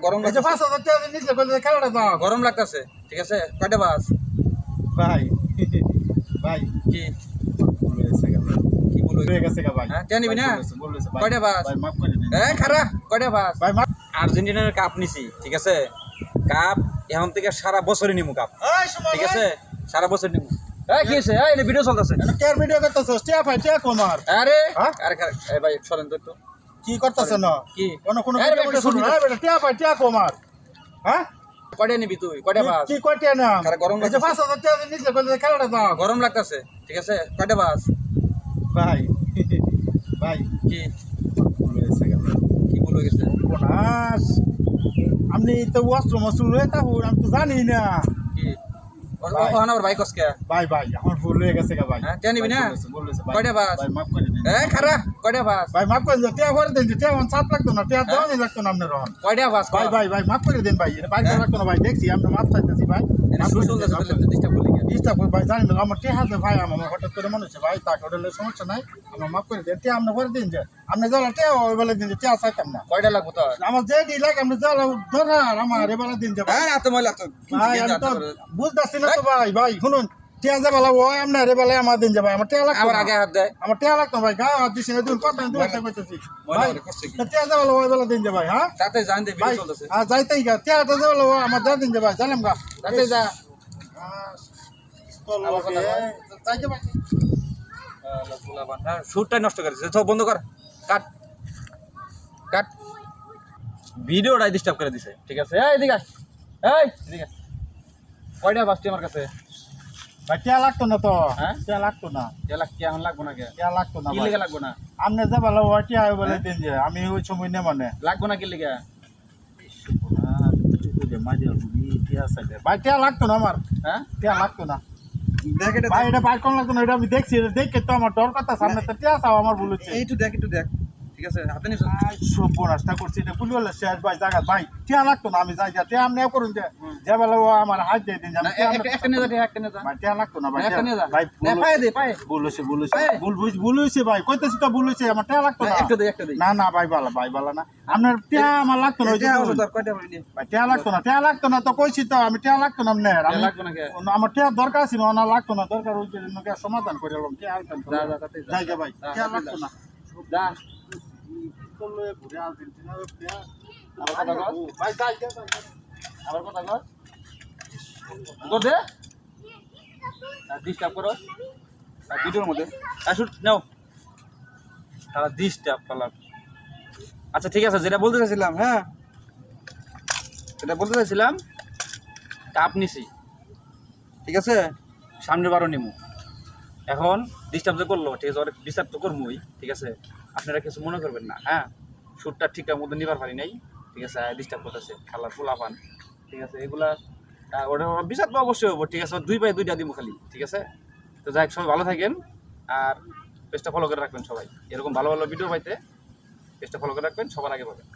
গরম এই যে 5,000 টাকা নিচে বলে খেলাটা দাও। গরম লাগতেছে, ঠিক আছে? কয়টা বাস? ভাই ভাই কি ভুল হয়েছে গা ভাই। কি বলো? ভুল হয়ে গেছে গা ভাই। হ্যাঁ, টেনে নিবি না? ভুল হয়েছে ভাই। কয়টা বাস? ভাই মাফ করে দিন। খারা কয়টা বাস? ভাই মাফ। আর্জেন্টিনার কাপ নিছি, ঠিক আছে? কাপ এখন থেকে সারা বছরই নিমু কাপ, এই সময় ঠিক আছে? সারা বছর নিমু। কি হয়েছে? এই ভিডিও চলতেছে। কেয়ার ভিডিও করতেছস টিয়া ভাই টিয়া কুমার আরে হ্যাঁ? আরে এই ভাই সরেন তো একটু। কি করতেছ না কি কোন এই ভিডিও বেটা, করতেছ শুনি না না। বেটা টিয়া ভাই টিয়া কুমার হ্যাঁ কয়টা নিবি তুই? কয়টা বাস? কি কয়টা না গরম এই যে লাগতেছে। 5,000 টাকা নিচে বলে খেলাটা দাও। গরম লাগতেছে, ঠিক আছে? কয়টা বাস? ভাই ভাই কি ভুল হয়েছে গা ভাই। কি বলে গেছে? বোনাস আপনি তো অস্ত্র মস্ত্র লয়ে থাকুন আমি তো জানি না কি ভাই। ওখানে আবার বাইক কসকে? ভাই ভাই আমার ভুল হয়ে গেছে গা ভাই। হ্যাঁ, টেনে নিবি না? ভুল হয়েছে ভাই। কয়টা বাস? ভাই মাফ করে দিন। খারা কয়টা বাস? ভাই মাফ করে দিন টিয়া করে দিন টিয়া আমার চাপ লাগতো না টিয়া দেওয়া লাগতো না আপনার রহন কয়টা বাস? ভাই ভাই ভাই মাফ করে দিন ভাই এটা বাইক হ্যাঁ? লাগতো না ভাই দেখছি আমরা মাফ চাইতেছি ভাই মাফ করে দিন, মাফ করে দিন। ডিস্টার্ব করলি কেন? ইস্তা ভাই জানি না আমার টিয়া হাতে ভাই আমার হঠাৎ করে মনে হচ্ছে ভাই তাকে ওটা সমস্যা নাই আমার মাফ করে দিন টিয়া আপনি করে দিন যে আপনি জ্বালা টিয়া ওই বেলা দিন যে টিয়া চাইতাম না কয়টা লাগবো তোর? আমার যে ডি লাগে আপনি জ্বালা ধরার আমার এবেলা দিন যে ভাই হ্যাঁ, এত ময়লা তো ভাই আমি তো বুঝতেছি না তো ভাই ভাই শুনুন টিয়া যে বেলা ওই আপনার এবেলা আমার দিন যে ভাই আমার টিয়া লাগতো আবার না। আগে হাত দেয়। আমার টিয়া লাগতো ভাই গা হাত দিছি না দিন কথা দিন একটা কইতেছি ময়লা ভাই করে করছে কি? তা টিয়া যে বেলা ওই বেলা দিন যে ভাই হ্যাঁ তাতে জান দে ভাই ভিডিও চলতেছে। হ্যাঁ যাইতেই গা টিয়াটা যে বেলা আমার যা দিন যে ভাই জানাম গা তাতে যা। আবার কথা ভাই যাইতে ভাই শুটটাই নষ্ট করেছে। তো বন্ধ কর, কাট কাট। ভিডিওটাই ডিস্টার্ব করে দিছে, ঠিক আছে? এই এদিকে আয়, এই এদিকে আয়। কয়টা বাসটি আমার কাছে? ভাই টিয়া লাগতো না তো হ্যাঁ? টিয়া লাগতো না কি এখন লাগবো না কে? টিয়া লাগতো না কি ভাই লেগে লাগবো না? আপনি যে বেলা ওই টিয়া ওই বেলা দিন যে আমি ওই সময় নে মানে লাগবো না কি লেগে? ভাই টিয়া লাগতো না আমার হ্যাঁ, টিয়া লাগতো না দেখ এটা ভাই এটা বাইক কোন লাগতো না এটা আমি দেখছি এটা দেখে তো আমার ডর কথা সামনে তো টিয়া চাও আমার ভুল হচ্ছে একটু দেখ, ঠিক আছে? হাতে নিস। সর্বনাশটা করছি এটা ভুল হলে শেষ ভাই জায়গা ভাই টিয়া লাগতো না আমি যাই টিয়া আপনি করুন যে যে বেলা ও আমার হাত দিয়ে দিন যে আমি টিয়া একটা নিয়ে যা, একটা নিয়ে যা, ভাই টিয়া লাগতো না ভাই একটা নিয়ে যা। ভাই পায়ে দে, পায়ে। ভুল হয়েছে পায়ে। ভুল হয়েছে ভাই কইতেছি তো ভুল হয়েছে আমার টিয়া লাগতো না একটা দে। না ভাই বালা না আপনার টিয়া আমার লাগতো না ওই যে বলুন। কয়টা বলি? ভাই টিয়া লাগতো না তো কইছি তো আমি টিয়া লাগতো না আপনার আমি লাগবো না কে? আমার টিয়া দরকার ছিল না লাগতো না দরকার ওই জন্য সমাধান করে এলাম টিয়া আনতাম যা, তাতে যা। যাই ভাই যা, টিয়া হাতে লাগতো যা। না যা। চললো ঘুরে আর্জেন্টিনার টিয়া আবার কথা কর। ভাই যাই আবার কথা কর। তোর দে। ডিস্টার্ব করো ভিডিওর মধ্যে। শুট নাও। তারা ডিস্টার্ব করলাম। আচ্ছা ঠিক আছে, যেটা বলতে চাইছিলাম, হ্যাঁ যেটা বলতে চাইছিলাম, কাপ নিছি, ঠিক আছে? সামনের বারো নিমু। এখন ডিস্টার্ব যে করলো, ঠিক আছে? অনেক ডিস্টার্ব তো করবোই, ঠিক আছে? আপনারা কিছু মনে করবেন না, হ্যাঁ? শ্যুটটা ঠিকঠাক মতো নিবার পারি নাই, ঠিক আছে? ডিস্টার্ব করতেছে খালার পোলা পান, ঠিক আছে? এগুলা ওটা বিচার তো অবশ্যই হবো, ঠিক আছে? দুই পায়ে দুইটা দিব খালি, ঠিক আছে? তো যাই হোক, সবাই ভালো থাকেন আর পেজটা ফলো করে রাখবেন সবাই। এরকম ভালো ভালো ভিডিও পাইতে পেজটা ফলো করে রাখবেন, সবার আগে পাবেন।